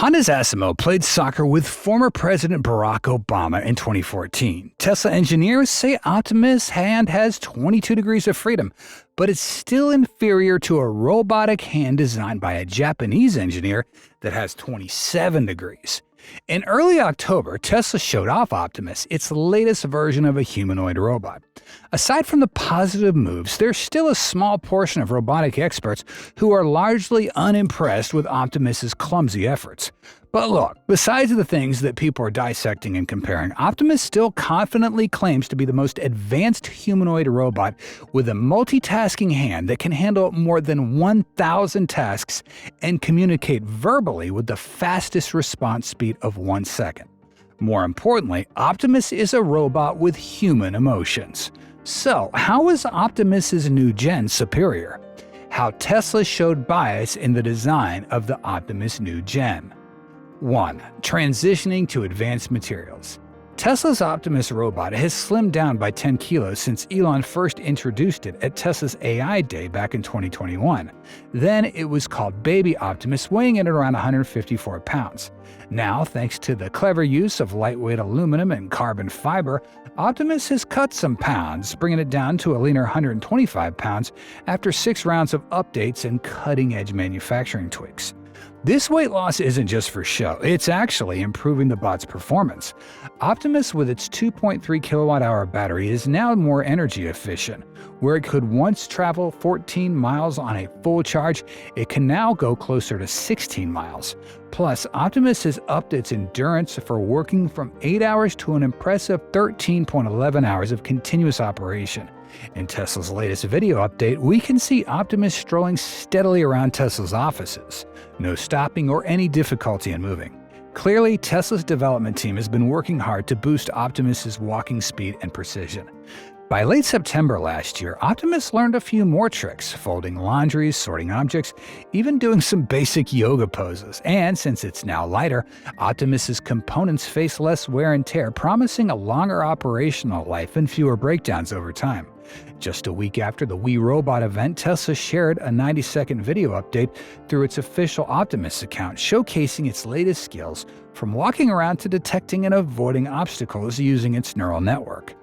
Honda's ASIMO played soccer with former President Barack Obama in 2014. Tesla engineers say Optimus' hand has 22 degrees of freedom, but it's still inferior to a robotic hand designed by a Japanese engineer that has 27 degrees. In early October, Tesla showed off Optimus, its latest version of a humanoid robot. Aside from the positive moves, there's still a small portion of robotic experts who are largely unimpressed with Optimus's clumsy efforts. But look, besides the things that people are dissecting and comparing, Optimus still confidently claims to be the most advanced humanoid robot with a multitasking hand that can handle more than 1,000 tasks and communicate verbally with the fastest response speed of 1 second. More importantly, Optimus is a robot with human emotions. So, how is Optimus's new gen superior? How Tesla showed bias in the design of the Optimus New Gen. 1. Transitioning to advanced materials. Tesla's Optimus robot has slimmed down by 10 kilos since Elon first introduced it at Tesla's AI Day back in 2021. Then it was called Baby Optimus, weighing in at around 154 pounds. Now, thanks to the clever use of lightweight aluminum and carbon fiber, Optimus has cut some pounds, bringing it down to a leaner 125 pounds after 6 rounds of updates and cutting-edge manufacturing tweaks. This weight loss isn't just for show, it's actually improving the bot's performance. Optimus with its 2.3 kilowatt-hour battery is now more energy efficient. Where it could once travel 14 miles on a full charge, it can now go closer to 16 miles. Plus, Optimus has upped its endurance for working from 8 hours to an impressive 13.11 hours of continuous operation. In Tesla's latest video update, we can see Optimus strolling steadily around Tesla's offices. No stopping or any difficulty in moving. Clearly, Tesla's development team has been working hard to boost Optimus's walking speed and precision. By late September last year, Optimus learned a few more tricks, folding laundries, sorting objects, even doing some basic yoga poses. And since it's now lighter, Optimus's components face less wear and tear, promising a longer operational life and fewer breakdowns over time. Just a week after the We Robot event, Tesla shared a 90-second video update through its official Optimus account, showcasing its latest skills, from walking around to detecting and avoiding obstacles using its neural network.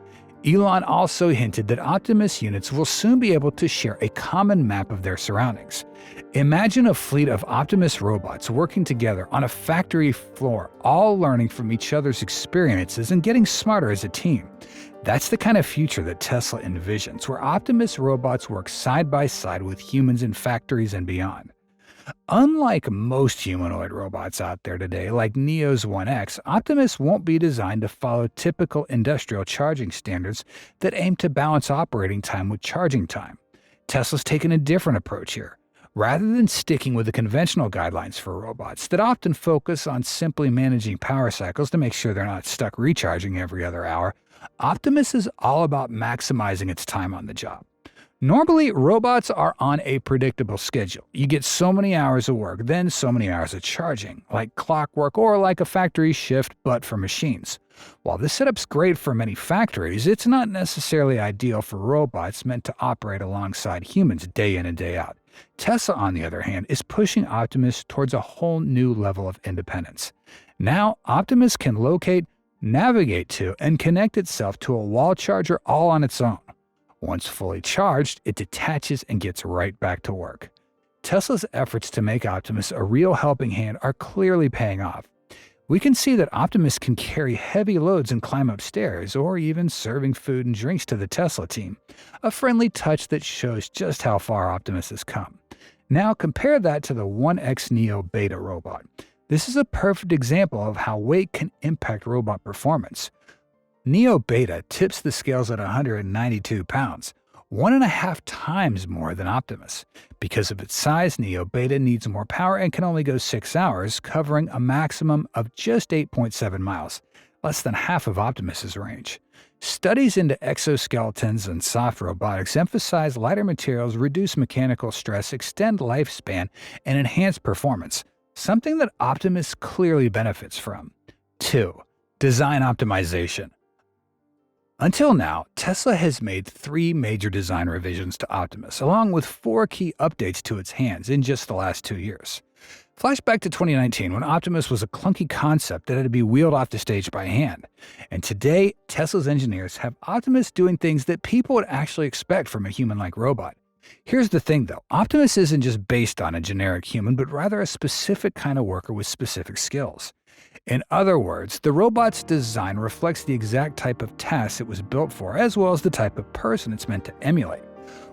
Elon also hinted that Optimus units will soon be able to share a common map of their surroundings. Imagine a fleet of Optimus robots working together on a factory floor, all learning from each other's experiences and getting smarter as a team. That's the kind of future that Tesla envisions, where Optimus robots work side by side with humans in factories and beyond. Unlike most humanoid robots out there today, like Neo's 1X, Optimus won't be designed to follow typical industrial charging standards that aim to balance operating time with charging time. Tesla's taken a different approach here. Rather than sticking with the conventional guidelines for robots that often focus on simply managing power cycles to make sure they're not stuck recharging every other hour, Optimus is all about maximizing its time on the job. Normally, robots are on a predictable schedule. You get so many hours of work, then so many hours of charging, like clockwork or like a factory shift, but for machines. While this setup's great for many factories, it's not necessarily ideal for robots meant to operate alongside humans day in and day out. Tesla, on the other hand, is pushing Optimus towards a whole new level of independence. Now, Optimus can locate, navigate to, and connect itself to a wall charger all on its own. Once fully charged, it detaches and gets right back to work. Tesla's efforts to make Optimus a real helping hand are clearly paying off. We can see that Optimus can carry heavy loads and climb upstairs, or even serving food and drinks to the Tesla team. A friendly touch that shows just how far Optimus has come. Now compare that to the 1X Neo Beta robot. This is a perfect example of how weight can impact robot performance. Neo Beta tips the scales at 192 pounds, 1.5 times more than Optimus. Because of its size, Neo Beta needs more power and can only go 6 hours, covering a maximum of just 8.7 miles, less than half of Optimus's range. Studies into exoskeletons and soft robotics emphasize lighter materials reduce mechanical stress, extend lifespan, and enhance performance, something that Optimus clearly benefits from. 2. Design optimization. Until now, Tesla has made 3 major design revisions to Optimus, along with 4 key updates to its hands in just the last 2 years. Flashback to 2019 when Optimus was a clunky concept that had to be wheeled off the stage by hand. And today, Tesla's engineers have Optimus doing things that people would actually expect from a human-like robot. Here's the thing though, Optimus isn't just based on a generic human, but rather a specific kind of worker with specific skills. In other words, the robot's design reflects the exact type of task it was built for, as well as the type of person it's meant to emulate.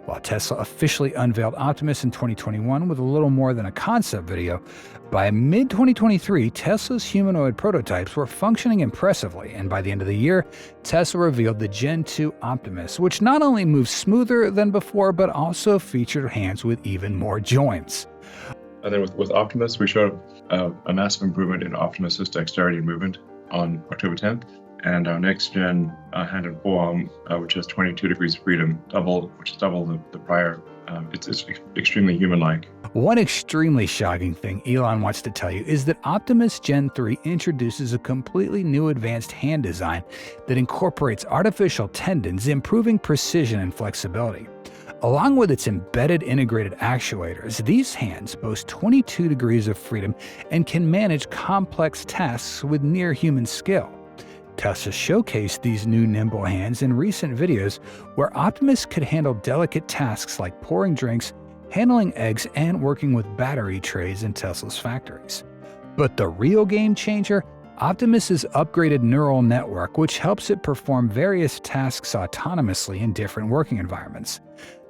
While Tesla officially unveiled Optimus in 2021 with a little more than a concept video, by mid-2023, Tesla's humanoid prototypes were functioning impressively, and by the end of the year, Tesla revealed the Gen 2 Optimus, which not only moves smoother than before, but also featured hands with even more joints. And then with Optimus, we showed a massive improvement in Optimus's dexterity and movement on October 10th. And our next gen hand and forearm, which has 22 degrees of freedom, which is double the prior. It's extremely human-like. One extremely shocking thing Elon wants to tell you is that Optimus Gen 3 introduces a completely new advanced hand design that incorporates artificial tendons, improving precision and flexibility. Along with its embedded integrated actuators, these hands boast 22 degrees of freedom and can manage complex tasks with near-human skill. Tesla showcased these new nimble hands in recent videos where Optimus could handle delicate tasks like pouring drinks, handling eggs, and working with battery trays in Tesla's factories. But the real game changer? Optimus's upgraded neural network, which helps it perform various tasks autonomously in different working environments.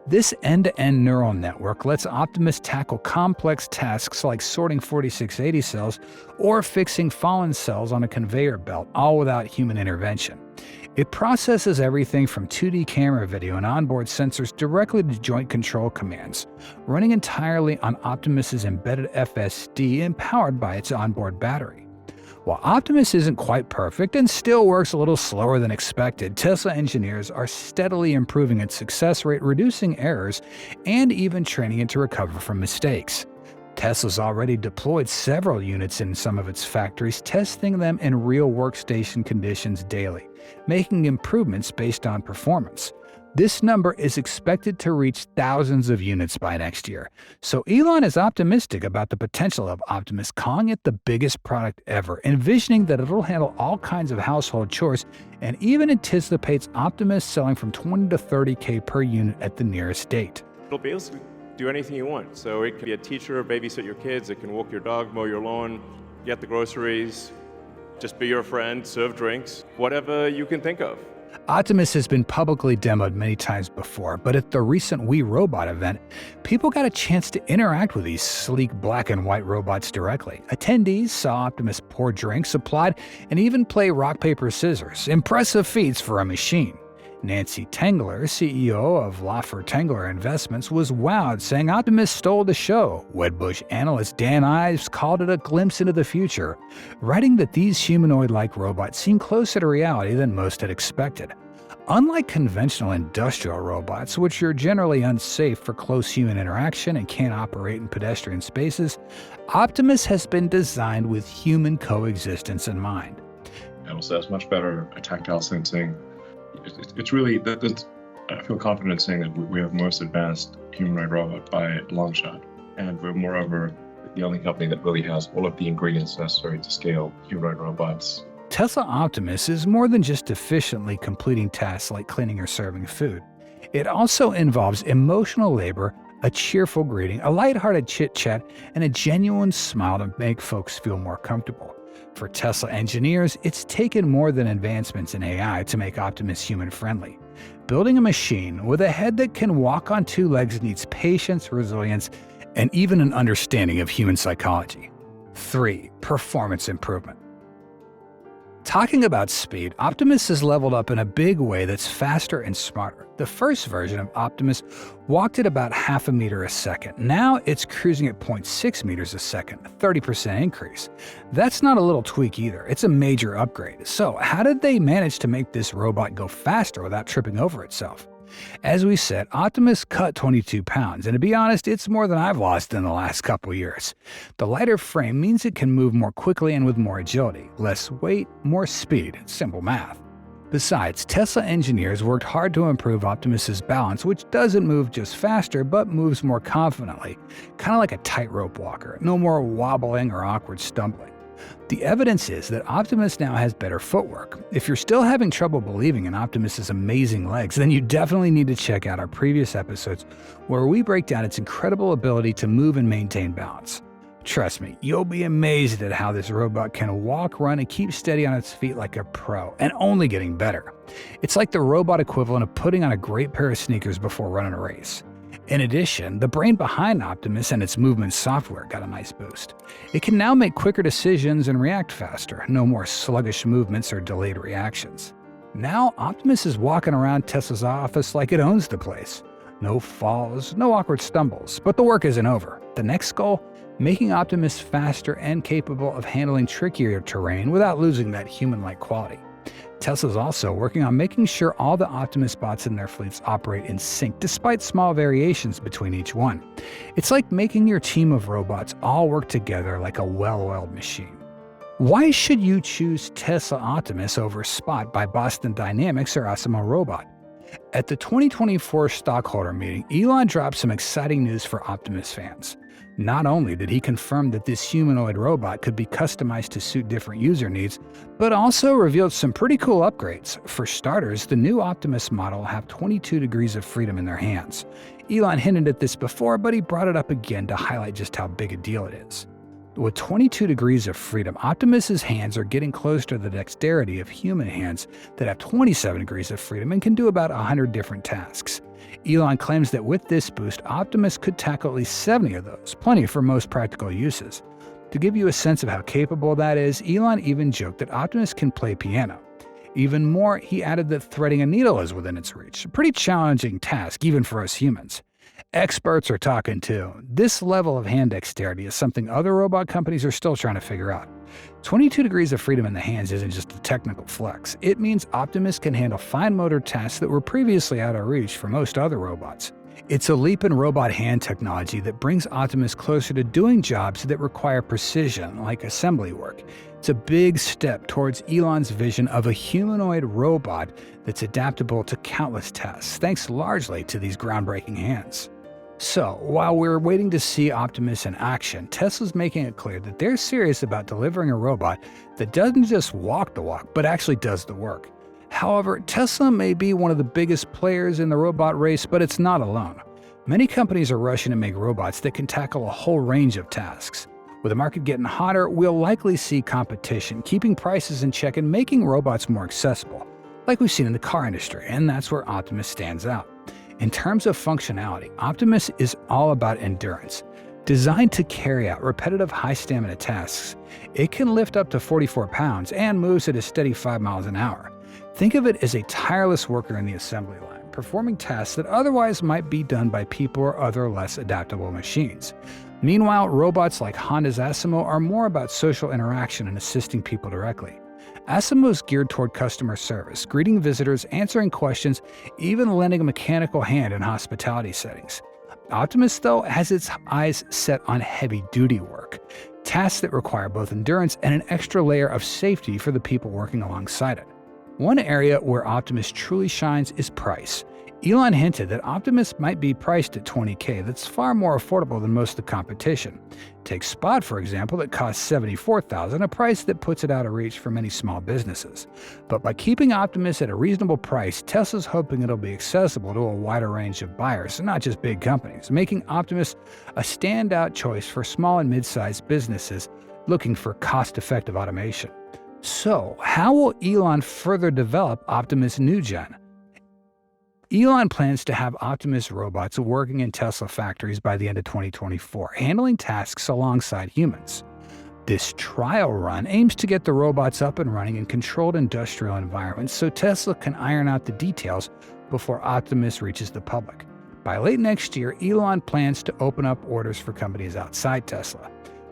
This end-to-end neural network lets Optimus tackle complex tasks like sorting 4680 cells or fixing fallen cells on a conveyor belt, all without human intervention. It processes everything from 2D camera video and onboard sensors directly to joint control commands, running entirely on Optimus's embedded FSD and powered by its onboard battery. While Optimus isn't quite perfect and still works a little slower than expected, Tesla engineers are steadily improving its success rate, reducing errors, and even training it to recover from mistakes. Tesla's already deployed several units in some of its factories, testing them in real workstation conditions daily, making improvements based on performance. This number is expected to reach thousands of units by next year. So Elon is optimistic about the potential of Optimus, calling it the biggest product ever, envisioning that it'll handle all kinds of household chores, and even anticipates Optimus selling from $20 to $30K per unit at the nearest date. It'll basically do anything you want. So it can be a teacher, babysit your kids, it can walk your dog, mow your lawn, get the groceries, just be your friend, serve drinks, whatever you can think of. Optimus has been publicly demoed many times before, but at the recent We Robot event, people got a chance to interact with these sleek black and white robots directly. Attendees saw Optimus pour drinks, applaud, and even play rock, paper, scissors. Impressive feats for a machine. Nancy Tengler, CEO of Laffer Tengler Investments, was wowed, saying Optimus stole the show. Wedbush analyst Dan Ives called it a glimpse into the future, writing that these humanoid-like robots seem closer to reality than most had expected. Unlike conventional industrial robots, which are generally unsafe for close human interaction and can't operate in pedestrian spaces, Optimus has been designed with human coexistence in mind. It also has much better tactile sensing. It's really, I feel confident saying that we have the most advanced humanoid robot by a long shot. And we're moreover the only company that really has all of the ingredients necessary to scale humanoid robots. Tesla Optimus is more than just efficiently completing tasks like cleaning or serving food. It also involves emotional labor, a cheerful greeting, a lighthearted chit-chat, and a genuine smile to make folks feel more comfortable. For Tesla engineers, it's taken more than advancements in AI to make Optimus human-friendly. Building a machine with a head that can walk on two legs needs patience, resilience, and even an understanding of human psychology. 3. Performance improvement. Talking about speed, Optimus has leveled up in a big way that's faster and smarter. The first version of Optimus walked at about half a meter a second. Now it's cruising at 0.6 meters a second, a 30% increase. That's not a little tweak either, it's a major upgrade. So how did they manage to make this robot go faster without tripping over itself? As we said, Optimus cut 22 pounds, and to be honest, it's more than I've lost in the last couple years. The lighter frame means it can move more quickly and with more agility. Less weight, more speed. Simple math. Besides, Tesla engineers worked hard to improve Optimus's balance, which doesn't move just faster, but moves more confidently, kind of like a tightrope walker, no more wobbling or awkward stumbling. The evidence is that Optimus now has better footwork. If you're still having trouble believing in Optimus's amazing legs, then you definitely need to check out our previous episodes where we break down its incredible ability to move and maintain balance. Trust me, you'll be amazed at how this robot can walk, run, and keep steady on its feet like a pro, and only getting better. It's like the robot equivalent of putting on a great pair of sneakers before running a race. In addition, the brain behind Optimus and its movement software got a nice boost. It can now make quicker decisions and react faster, no more sluggish movements or delayed reactions. Now, Optimus is walking around Tesla's office like it owns the place. No falls, no awkward stumbles, but the work isn't over. The next goal? Making Optimus faster and capable of handling trickier terrain without losing that human-like quality. Tesla's also working on making sure all the Optimus bots in their fleets operate in sync despite small variations between each one. It's like making your team of robots all work together like a well-oiled machine. Why should you choose Tesla Optimus over Spot by Boston Dynamics or ASIMO Robot? At the 2024 stockholder meeting, Elon dropped some exciting news for Optimus fans. Not only did he confirm that this humanoid robot could be customized to suit different user needs, but also revealed some pretty cool upgrades. For starters, the new Optimus model will have 22 degrees of freedom in their hands. Elon hinted at this before, but he brought it up again to highlight just how big a deal it is. With 22 degrees of freedom, Optimus's hands are getting close to the dexterity of human hands that have 27 degrees of freedom and can do about 100 different tasks. Elon claims that with this boost, Optimus could tackle at least 70 of those, plenty for most practical uses. To give you a sense of how capable that is, Elon even joked that Optimus can play piano. Even more, he added that threading a needle is within its reach, a pretty challenging task even for us humans. Experts are talking too. This level of hand dexterity is something other robot companies are still trying to figure out. 22 degrees of freedom in the hands isn't just a technical flex. It means Optimus can handle fine motor tasks that were previously out of reach for most other robots. It's a leap in robot hand technology that brings Optimus closer to doing jobs that require precision, like assembly work. It's a big step towards Elon's vision of a humanoid robot that's adaptable to countless tasks, thanks largely to these groundbreaking hands. So, while we're waiting to see Optimus in action, Tesla's making it clear that they're serious about delivering a robot that doesn't just walk the walk, but actually does the work. However, Tesla may be one of the biggest players in the robot race, but it's not alone. Many companies are rushing to make robots that can tackle a whole range of tasks. With the market getting hotter, we'll likely see competition, keeping prices in check and making robots more accessible, like we've seen in the car industry, and that's where Optimus stands out. In terms of functionality, Optimus is all about endurance. Designed to carry out repetitive high-stamina tasks, it can lift up to 44 pounds and moves at a steady 5 miles an hour. Think of it as a tireless worker in the assembly line, performing tasks that otherwise might be done by people or other less adaptable machines. Meanwhile, robots like Honda's ASIMO are more about social interaction and assisting people directly. ASIMO is geared toward customer service, greeting visitors, answering questions, even lending a mechanical hand in hospitality settings. Optimus, though, has its eyes set on heavy-duty work, tasks that require both endurance and an extra layer of safety for the people working alongside it. One area where Optimus truly shines is price. Elon hinted that Optimus might be priced at $20,000. That's far more affordable than most of the competition. Take Spot, for example, that costs $74,000, a price that puts it out of reach for many small businesses. But by keeping Optimus at a reasonable price, Tesla's hoping it'll be accessible to a wider range of buyers, not just big companies, making Optimus a standout choice for small and mid-sized businesses looking for cost-effective automation. So, how will Elon further develop Optimus New Gen? Elon plans to have Optimus robots working in Tesla factories by the end of 2024, handling tasks alongside humans. This trial run aims to get the robots up and running in controlled industrial environments so Tesla can iron out the details before Optimus reaches the public. By late next year, Elon plans to open up orders for companies outside Tesla.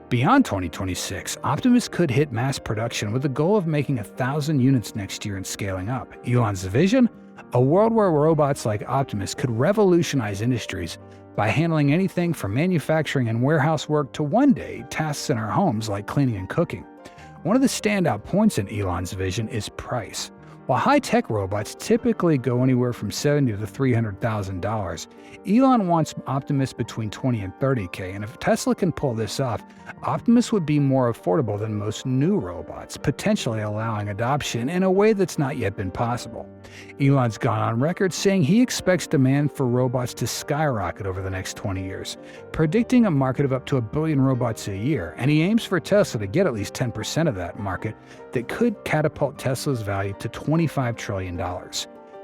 Beyond 2026, Optimus could hit mass production with the goal of making 1,000 units next year and scaling up. Elon's vision? A world where robots like Optimus could revolutionize industries by handling anything from manufacturing and warehouse work to one day tasks in our homes like cleaning and cooking. One of the standout points in Elon's vision is price. While high-tech robots typically go anywhere from $70,000 to $300,000, Elon wants Optimus between $20,000 and $30,000, and if Tesla can pull this off, Optimus would be more affordable than most new robots, potentially allowing adoption in a way that's not yet been possible. Elon's gone on record saying he expects demand for robots to skyrocket over the next 20 years, predicting a market of up to 1 billion robots a year, and he aims for Tesla to get at least 10% of that market that could catapult Tesla's value to $25 trillion.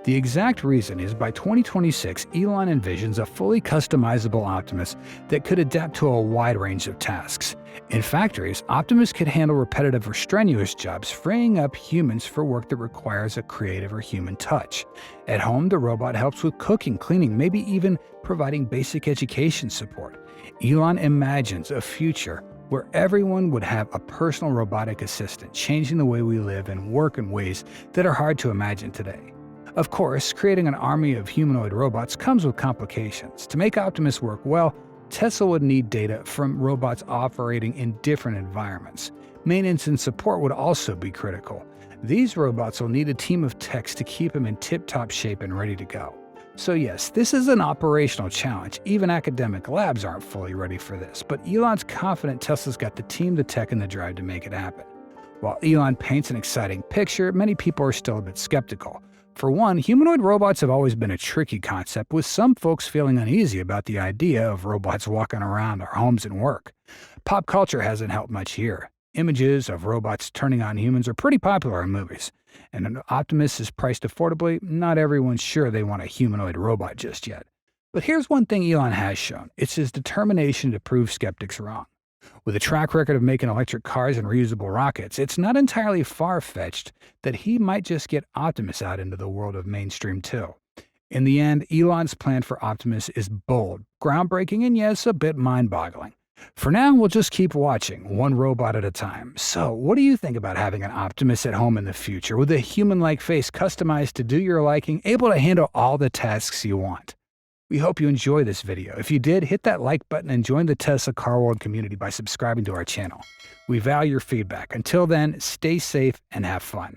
The exact reason is by 2026, Elon envisions a fully customizable Optimus that could adapt to a wide range of tasks. In factories, Optimus could handle repetitive or strenuous jobs, freeing up humans for work that requires a creative or human touch. At home, the robot helps with cooking, cleaning, maybe even providing basic education support. Elon imagines a future where everyone would have a personal robotic assistant, changing the way we live and work in ways that are hard to imagine today. Of course, creating an army of humanoid robots comes with complications. To make Optimus work well, Tesla would need data from robots operating in different environments. Maintenance and support would also be critical. These robots will need a team of techs to keep them in tip-top shape and ready to go. So yes, this is an operational challenge. Even academic labs aren't fully ready for this, but Elon's confident Tesla's got the team, the tech, and the drive to make it happen. While Elon paints an exciting picture, many people are still a bit skeptical. For one, humanoid robots have always been a tricky concept, with some folks feeling uneasy about the idea of robots walking around our homes and work. Pop culture hasn't helped much here. Images of robots turning on humans are pretty popular in movies. And an Optimus is priced affordably, not everyone's sure they want a humanoid robot just yet. But here's one thing Elon has shown. It's his determination to prove skeptics wrong. With a track record of making electric cars and reusable rockets, it's not entirely far-fetched that he might just get Optimus out into the world of mainstream too. In the end, Elon's plan for Optimus is bold, groundbreaking, and yes, a bit mind-boggling. For now, we'll just keep watching, one robot at a time. So, what do you think about having an Optimus at home in the future, with a human-like face customized to do your liking, able to handle all the tasks you want? We hope you enjoy this video. If you did, hit that like button and join the Tesla Car World community by subscribing to our channel. We value your feedback. Until then, stay safe and have fun.